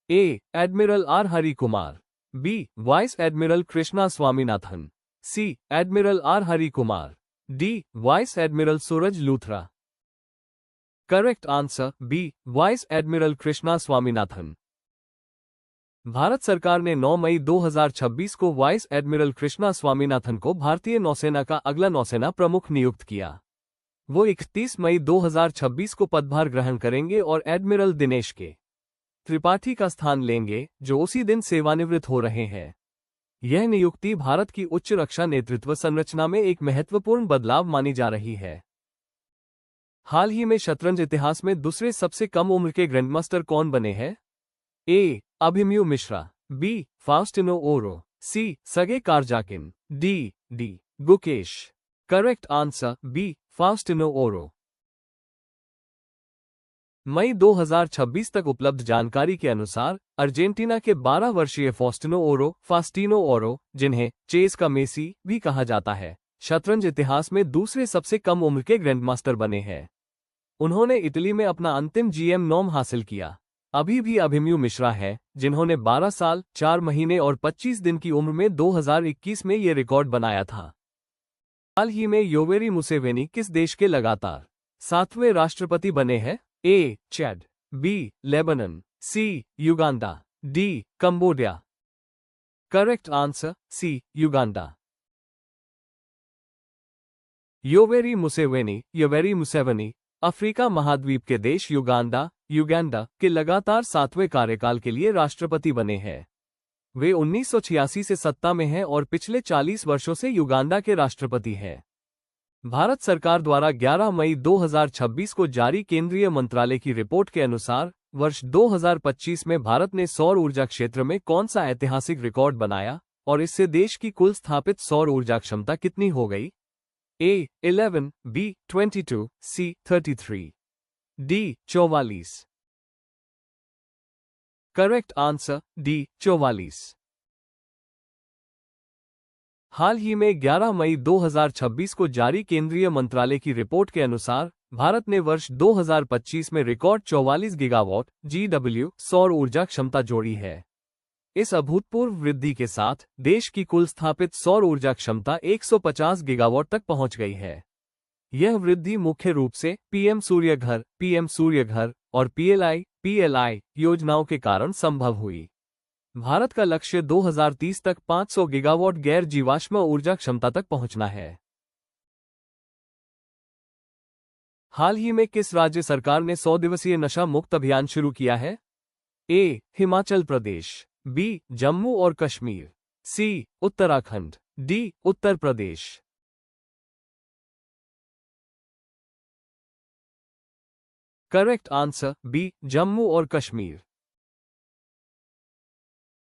A. Admiral R Hari Kumar, B. Vice admiral Krishna Swaminathan, C. Admiral R Hari Kumar, D. Vice admiral Suraj Luthra. Correct answer B. Vice admiral Krishna Swaminathan. Bharat सरकार ने 9 मई 2026 को वाइस एडमिरल कृष्णा स्वामीनाथन को भारतीय नौसेना का अगला नौसेना प्रमुख नियुक्त किया। वो 31 मई 2026 को पदभार ग्रहण करेंगे और एडमिरल दिनेश के त्रिपाठी का स्थान लेंगे, जो उसी दिन सेवानिवृत्त हो रहे हैं। यह नियुक्ति भारत की उच्च रक्षा नेतृत्व संरचना में एक महत्वपूर्ण बदलाव मानी जा रही है। हाल ही में शतरंज इतिहास में दूसरे सबसे कम उम्र के ग्रैंडमास्टर कौन बने हैं? A. Abhimanyu Mishra, B. Faustino Oro, C. Sergey Karjakin, D. Gukesh. Correct answer B. Faustino Oro. मई 2026 तक उपलब्ध जानकारी के अनुसार अर्जेंटीना के 12 वर्षीय फास्टिनो ओरो, जिन्हें चेस का मेसी भी कहा जाता है, शतरंज इतिहास में दूसरे सबसे कम उम्र के ग्रैंडमास्टर बने हैं। उन्होंने इटली में अपना अंतिम जीएम नॉम हासिल किया। अभी भी अभिमन्यु मिश्रा है, जिन्होंने 12 साल 4 महीने और 25 दिन की उम्र में 2021 में ये रिकॉर्ड बनाया था। हाल ही में योवेरी मुसेवेनी किस देश के लगातार 7वें राष्ट्रपति बने हैं? A. Chad, B. Lebanon, C. Uganda, D. Cambodia. Correct answer C. Uganda. Yoweri Museveni Africa महाद्वीप के देश युगांडा के लगातार 7वें कार्यकाल के लिए राष्ट्रपति बने हैं। वे 1986 से सत्ता में हैं और पिछले 40 वर्षों से युगांडा के राष्ट्रपति हैं। भारत सरकार द्वारा 11 मई 2026 को जारी केंद्रीय मंत्रालय की रिपोर्ट के अनुसार वर्ष 2025 में भारत ने सौर ऊर्जा क्षेत्र में कौन सा ऐतिहासिक रिकॉर्ड बनाया और इससे देश की कुल स्थापित सौर ऊर्जा क्षमता कितनी हो गई? ए. 11, बी. 22, सी. 33, डी. 44। Correct answer D. 44। हाल ही में 11 मई 2026 को जारी केंद्रीय मंत्रालय की रिपोर्ट के अनुसार भारत ने वर्ष 2025 में रिकॉर्ड 44 गीगावाट GW सौर ऊर्जा क्षमता जोड़ी है। इस अभूतपूर्व वृद्धि के साथ देश की कुल स्थापित सौर ऊर्जा क्षमता 150 गीगावाट तक पहुंच गई है। यह वृद्धि मुख्य रूप से पीएम सूर्य घर और PLI योजनाओं के कारण संभव हुई। भारत का लक्ष्य 2030 तक 500 गीगावाट गैर जीवाश्म ऊर्जा क्षमता तक पहुंचना है। हाल ही में किस राज्य सरकार ने 100 दिवसीय नशा मुक्त अभियान शुरू किया है? ए. हिमाचल प्रदेश, बी. जम्मू और Kashmir, C. Uttarakhand, D. Uttar Pradesh. Correct answer B. Jammu और कश्मीर।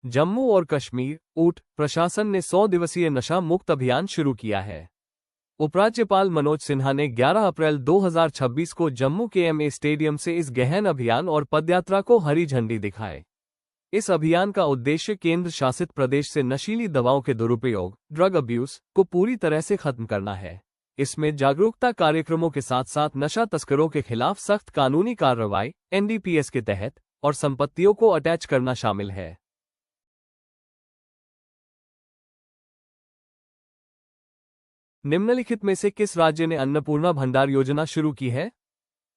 जम्मू और कश्मीर ऊट प्रशासन ने 100 दिवसीय नशा मुक्त अभियान शुरू किया है। उपराज्यपाल मनोज सिन्हा ने 11 अप्रैल 2026 को जम्मू के MA स्टेडियम से इस गहन अभियान और पदयात्रा को हरी झंडी दिखाई। इस अभियान का उद्देश्य केंद्र शासित प्रदेश से नशीली दवाओं के दुरुपयोग ड्रग अब्यूज को पूरी तरह से खत्म करना है। इसमें जागरूकता कार्यक्रमों के साथ साथ नशा तस्करों के खिलाफ सख्त कानूनी कार्रवाई NDPS के तहत और संपत्तियों को अटैच करना शामिल है। निम्नलिखित में से किस राज्य ने अन्नपूर्णा भंडार योजना शुरू की है?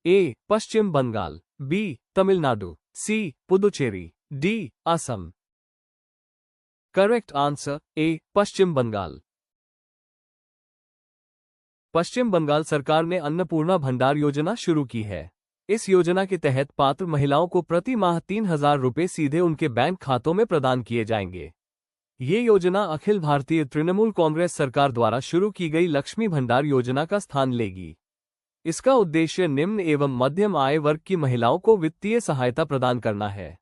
A. Paschim Bangal, B. Tamil Nadu, C. Puducherry, D. Assam. Correct answer A. Paschim Bangal. Paschim Bangal सरकार ने अन्नपूर्णा भंडार योजना शुरू की है। इस योजना के तहत पात्र महिलाओं को प्रति माह 3,000 रुपये सीधे उनके बैंक खातों में प्रदान किए जाएंगे। ये योजना अखिल भारतीय तृणमूल कांग्रेस सरकार द्वारा शुरू की गई लक्ष्मी भंडार योजना का स्थान लेगी। इसका उद्देश्य निम्न एवं मध्यम आय वर्ग की महिलाओं को वित्तीय सहायता प्रदान करना है।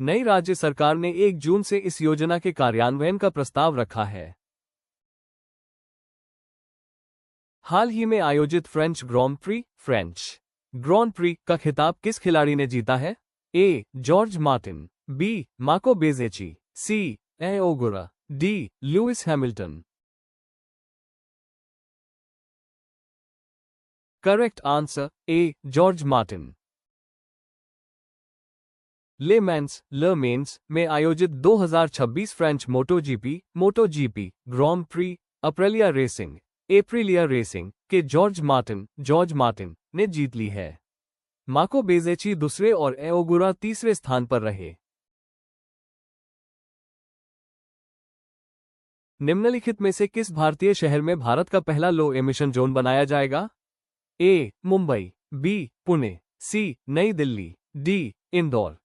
नई राज्य सरकार ने 1 जून से इस योजना के कार्यान्वयन का प्रस्ताव रखा है। हाल ही में आयोजित फ्रेंच ग्रांड प्री का खिताब किस खिलाड़ी ने जीता है? A Jorge Martin, B Marco Bezzecchi, C Ai Ogura, D Lewis Hamilton. Correct answer A Jorge Martin. Le Mans में आयोजित 2026 French MotoGP grand prix Aprilia racing के जॉर्ज मार्टिन ने जीत ली है। मार्को बेजेची दूसरे और ए ओगुरा तीसरे स्थान पर रहे। निम्नलिखित में से किस भारतीय शहर में भारत का पहला लो एमिशन जोन बनाया जाएगा? A Mumbai, B Pune, C New Delhi, D Indore.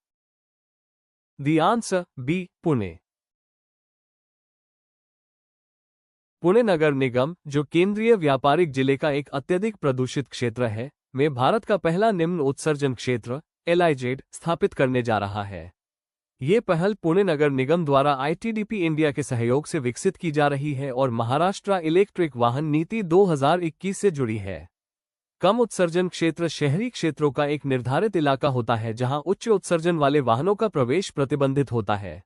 The answer B Pune. Pune नगर निगम, जो केंद्रीय व्यापारिक जिले का एक अत्यधिक प्रदूषित क्षेत्र है, में भारत का पहला निम्न उत्सर्जन क्षेत्र LIZ स्थापित करने जा रहा है। ये पहल पुणे नगर निगम द्वारा ITDP इंडिया के सहयोग से विकसित की जा रही है और महाराष्ट्र इलेक्ट्रिक वाहन नीति 2021 से जुड़ी है। कम उत्सर्जन क्षेत्र शहरी क्षेत्रों का एक निर्धारित इलाका होता है जहां उच्च उत्सर्जन वाले वाहनों का प्रवेश प्रतिबंधित होता है।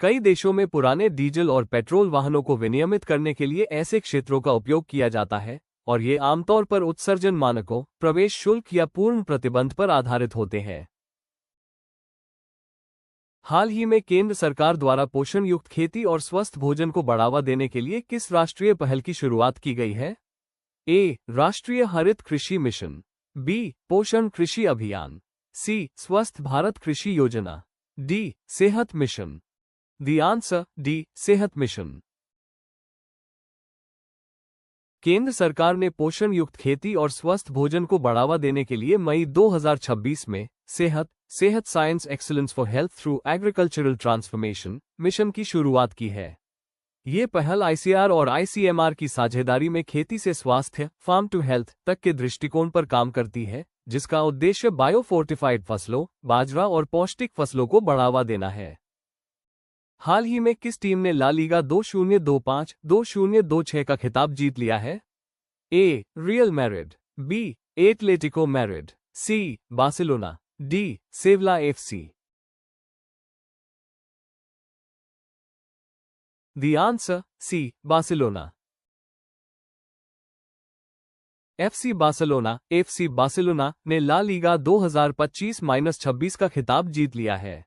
कई देशों में पुराने डीजल और पेट्रोल वाहनों को विनियमित करने के लिए ऐसे क्षेत्रों का उपयोग किया जाता है और ये आमतौर पर उत्सर्जन मानकों, प्रवेश शुल्क या पूर्ण प्रतिबंध पर आधारित होते हैं। हाल ही में केंद्र सरकार द्वारा पोषण युक्त खेती और स्वस्थ भोजन को बढ़ावा देने के लिए किस राष्ट्रीय पहल की शुरुआत की गई है? ए राष्ट्रीय हरित कृषि मिशन, बी पोषण कृषि अभियान, सी स्वस्थ भारत कृषि योजना, डी सेहत मिशन। द आंसर डी सेहत मिशन। केंद्र सरकार ने पोषण युक्त खेती और स्वस्थ भोजन को बढ़ावा देने के लिए मई 2026 में सेहत science excellence for health through agricultural transformation mission की शुरुआत की है। ये पहल ICR और ICMR की साझेदारी में खेती से स्वास्थ्य, फार्म टू हेल्थ तक के दृष्टिकोण पर काम करती है, जिसका उद्देश्य बायोफोर्टिफाइड फसलों, बाजरा और पौष्टिक फसलों को बढ़ावा देना है। हाल ही में किस टीम ने ला लीगा 2025-2026 का खिताब जीत लिया है? A Real Madrid, B Atletico Madrid, C Barcelona, D Sevilla FC। The answer C Barcelona. FC Barcelona ने ला लीगा 2025-26 का खिताब जीत लिया है।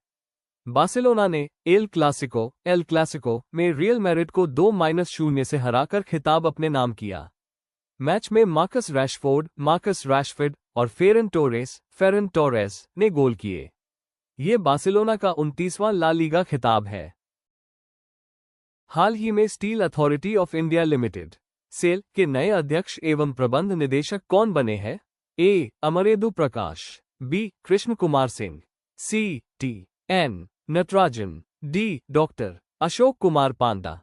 बार्सिलोना ने एल क्लासिको में रियल मैड्रिड को 2-0 से हराकर खिताब अपने नाम किया। मैच में मार्कस रैशफोर्ड और फेरन टोरेस ने गोल किए। ये बार्सिलोना का 29वां ला लीगा खिताब है। हाल ही में steel authority of India limited SAIL के नए अध्यक्ष एवं प्रबंध निदेशक कौन बने हैं? A Amarendu Prakash, B Krishna Kumar Singh, C TN Natarajan, D doctor Ashok Kumar Panda.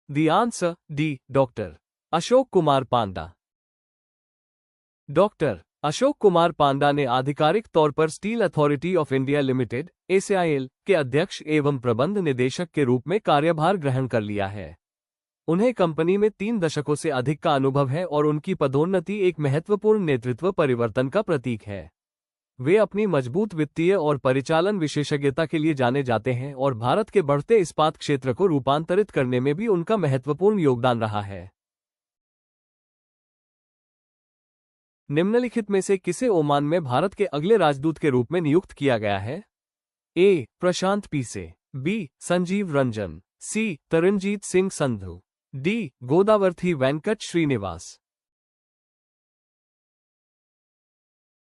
The answer D doctor Ashok Kumar Panda. Doctor Ashok Kumar Panda ने आधिकारिक तौर पर steel authority of India limited ACIL के अध्यक्ष एवं प्रबंध निदेशक के रूप में कार्यभार ग्रहण कर लिया है। उन्हें कंपनी में 3 दशकों से अधिक का अनुभव है और उनकी पदोन्नति एक महत्वपूर्ण नेतृत्व परिवर्तन का प्रतीक है। वे अपनी मजबूत वित्तीय और परिचालन विशेषज्ञता के लिए जाने जाते हैं और भारत के बढ़ते इस्पात क्षेत्र को रूपांतरित करने में भी उनका महत्वपूर्ण योगदान रहा है। निम्नलिखित में से किसे ओमान में भारत के अगले राजदूत के रूप में नियुक्त किया गया है? A Prashant Pise, B Sanjeev Ranjan, C Taranjit Singh Sandhu, D Godavarthi Venkata Srinivas.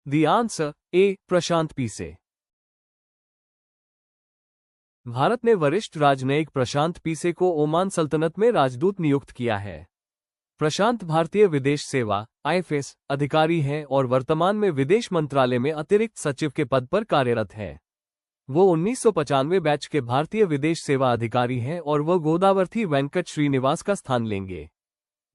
The answer A Prashant Pise. Bharat ने वरिष्ठ राजनयिक प्रशांत पीसे को ओमान सल्तनत में राजदूत नियुक्त किया है। प्रशांत भारतीय विदेश सेवा IFS अधिकारी हैं और वर्तमान में विदेश मंत्रालय में अतिरिक्त सचिव के पद पर कार्यरत हैं। वो 1995 बैच के भारतीय विदेश सेवा अधिकारी हैं और वो गोदावर्थी वेंकट श्रीनिवास का स्थान लेंगे।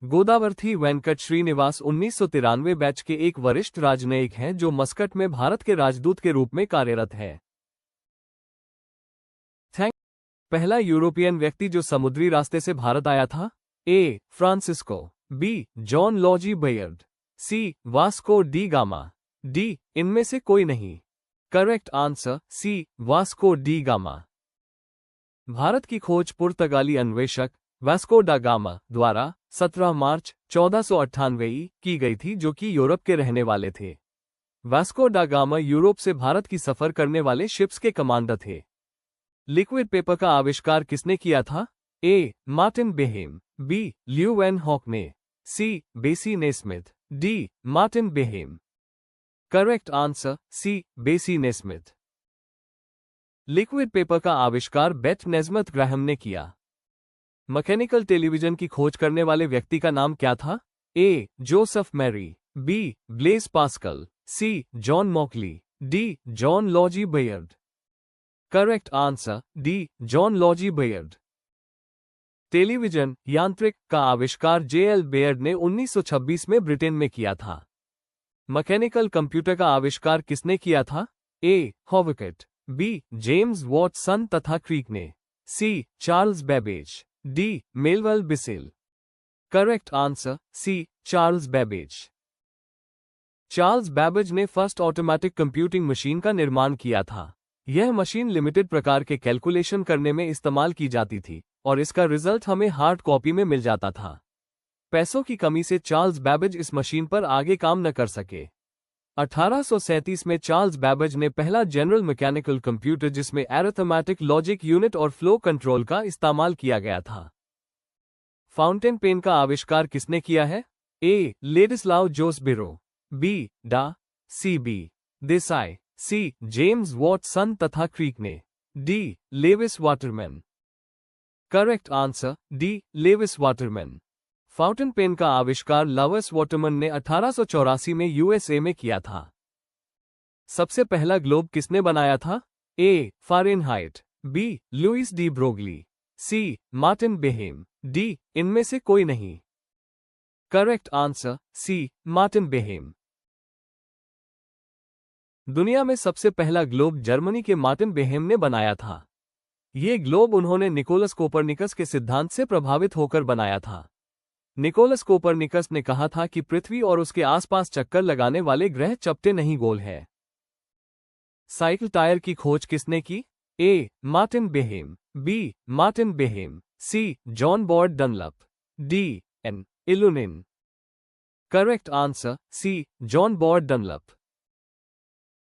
गोदावर्थी वेंकट श्रीनिवास 1993 बैच के एक वरिष्ठ राजनयिक हैं जो मस्कट में भारत के राजदूत के रूप में कार्यरत है। पहला यूरोपियन व्यक्ति जो समुद्री रास्ते से भारत आया था? A Francisco, B John Logie Baird, C Vasco da Gama, D इनमें से कोई नहीं। Correct answer C, Vasco da Gama. Bharat की खोज पुर्तगाली अन्वेषक वास्को डा गामा द्वारा 17 मार्च 1498 की गई थी, जो कि यूरोप के रहने वाले थे। वास्को डा गामा यूरोप से भारत की सफर करने वाले शिप्स के कमांडर थे। लिक्विड पेपर का आविष्कार किसने किया था? A. Martin Behaim, B. Leeuwenhoek, C. Bessie Nesmith, D. Martin Behaim. Correct answer C, Bessie Nesmith. Liquid paper का आविष्कार बेथ नेस्मिथ ग्राहम ने किया। मैकेनिकल टेलीविजन की खोज करने वाले व्यक्ति का नाम क्या था? A. Joseph Marie, B. Blaise Pascal, C. John Mauchly, D. John Logie Baird. Correct answer D. John Logie Baird. Television यांत्रिक का आविष्कार जे.एल. बेयर्ड ने 1926 में ब्रिटेन में किया था। मैकेनिकल कंप्यूटर का आविष्कार किसने किया था? ए. हॉविकेट, बी. जेम्स वॉटसन तथा क्रीक ने, C. Charles Babbage, D. Melville Bissell. Correct answer C, Charles Babbage. Charles Babbage ने फर्स्ट ऑटोमेटिक कंप्यूटिंग मशीन का निर्माण किया था। यह मशीन लिमिटेड प्रकार के कैलकुलेशन करने में इस्तेमाल की जाती थी और इसका रिजल्ट हमें हार्ड कॉपी में मिल जाता था। पैसों की कमी से चार्ल्स बेबेज इस मशीन पर आगे काम न कर सके। 1837 में चार्ल्स बेबेज ने पहला जनरल मैकेनिकल कंप्यूटर जिसमें अरिथमेटिक लॉजिक यूनिट और फ्लो कंट्रोल का इस्तेमाल किया गया था। फाउंटेन पेन का आविष्कार किसने किया है? ए. लेडिस्लाव जोस बिरो, बी. डा. C. B. Desai, C. James Watson तथा क्रीक ने, D. Lewis Waterman. Correct answer D. Lewis Waterman. Fountain pen का आविष्कार लेविस वाटरमैन ने 1884 में यूएसए में किया था। सबसे पहला ग्लोब किसने बनाया था? A. Fahrenheit, B. Louis de Broglie, C. Martin Behaim, D. इनमें से कोई नहीं। Correct answer C. Martin Behaim. दुनिया में सबसे पहला ग्लोब जर्मनी के मार्टिन बेहेम ने बनाया था। ये ग्लोब उन्होंने निकोलस कोपरनिकस के सिद्धांत से प्रभावित होकर बनाया था। निकोलस कोपरनिकस ने कहा था कि पृथ्वी और उसके आसपास चक्कर लगाने वाले ग्रह चपटे नहीं गोल है। साइकिल टायर की खोज किसने की? A. Martin Behaim, B. Martin Behaim, C. John Boyd Dunlop, D. N. इलुनिन। Correct answer C. John Boyd Dunlop.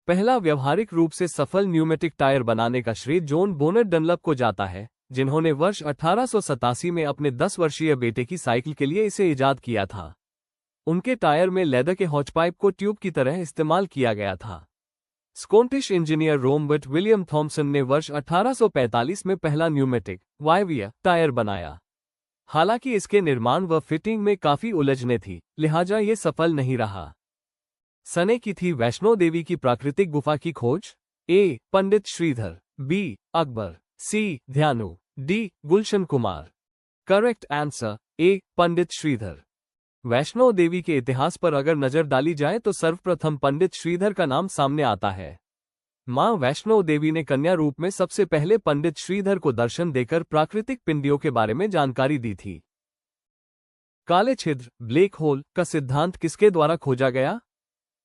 पहला व्यावहारिक रूप से सफल न्यूमेटिक टायर बनाने का श्रेय जॉन बोनेट डनलप को जाता है, जिन्होंने वर्ष 1887 में अपने 10 वर्षीय बेटे की साइकिल के लिए इसे इजाद किया था। उनके टायर में लेदर के हॉचपाइप को ट्यूब की तरह इस्तेमाल किया गया था। Scottish engineer Robert William Thomson ने वर्ष 1845 में पहला न्यूमेटिक वायवीय टायर बनाया। हालांकि इसके निर्माण व फिटिंग में काफी उलझने थी, लिहाजा ये सफल नहीं रहा। सने की थी वैष्णो देवी की प्राकृतिक गुफा की खोज? A. Pandit Shridhar, B. Akbar, C. Dhyanu, D. Gulshan Kumar. Correct answer A. Pandit Shridhar. Vaishno Devi के इतिहास पर अगर नजर डाली जाए तो सर्वप्रथम पंडित श्रीधर का नाम सामने आता है। मां वैष्णो देवी ने कन्या रूप में सबसे पहले पंडित श्रीधर को दर्शन देकर प्राकृतिक पिंडियों के बारे में जानकारी दी थी। काले छिद्र ब्लैक होल का सिद्धांत किसके द्वारा खोजा गया?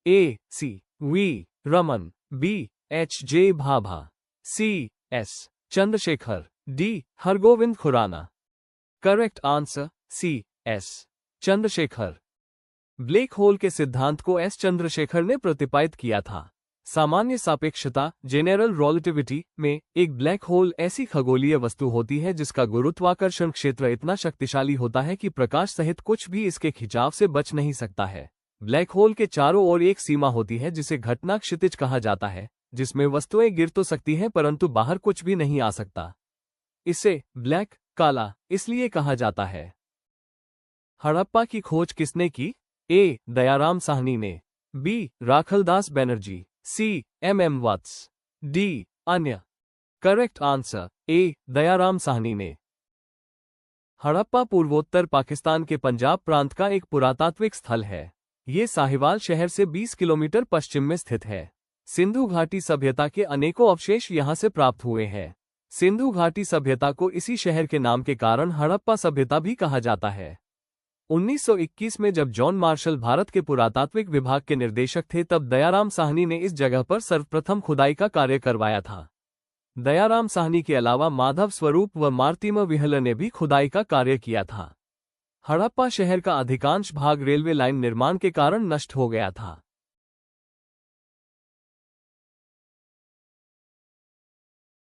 A. C. V. Raman, B. H. J. Bhabha, C. S. Chandrasekhar, D. Hargobind Khorana. Correct answer C. S. Chandrasekhar. Black hole के सिद्धांत को एस. चंद्रशेखर ने प्रतिपादित किया था। सामान्य सापेक्षता जेनरल रिलेटिविटी में एक ब्लैक होल ऐसी खगोलीय वस्तु होती है जिसका गुरुत्वाकर्षण क्षेत्र इतना शक्तिशाली होता है कि प्रकाश सहित कुछ भी इसके खिंचाव से बच नहीं सकता है। ब्लैक होल के चारों ओर एक सीमा होती है जिसे घटना क्षितिज कहा जाता है, जिसमें वस्तुएं गिर तो सकती हैं परंतु बाहर कुछ भी नहीं आ सकता। इसे ब्लैक काला इसलिए कहा जाता है। हड़प्पा की खोज किसने की? ए. दयाराम साहनी ने, बी. राखलदास बनर्जी, सी. एम. वत्स, डी. अन्य। करेक्ट आंसर ए. दयाराम साहनी ने। हड़प्पा पूर्वोत्तर पाकिस्तान के पंजाब प्रांत का एक पुरातात्विक स्थल है। ये साहिवाल शहर से 20 किलोमीटर पश्चिम में स्थित है। सिंधु घाटी सभ्यता के अनेकों अवशेष यहाँ से प्राप्त हुए हैं। सिंधु घाटी सभ्यता को इसी शहर के नाम के कारण हड़प्पा सभ्यता भी कहा जाता है। 1921 में जब जॉन मार्शल भारत के पुरातात्विक विभाग के निर्देशक थे, तब दयाराम साहनी ने इस जगह पर सर्वप्रथम खुदाई का कार्य करवाया था। दयाराम साहनी के अलावा माधव स्वरूप व मार्तिम विहल ने भी खुदाई का कार्य किया था। हड़प्पा शहर का अधिकांश भाग रेलवे लाइन निर्माण के कारण नष्ट हो गया था।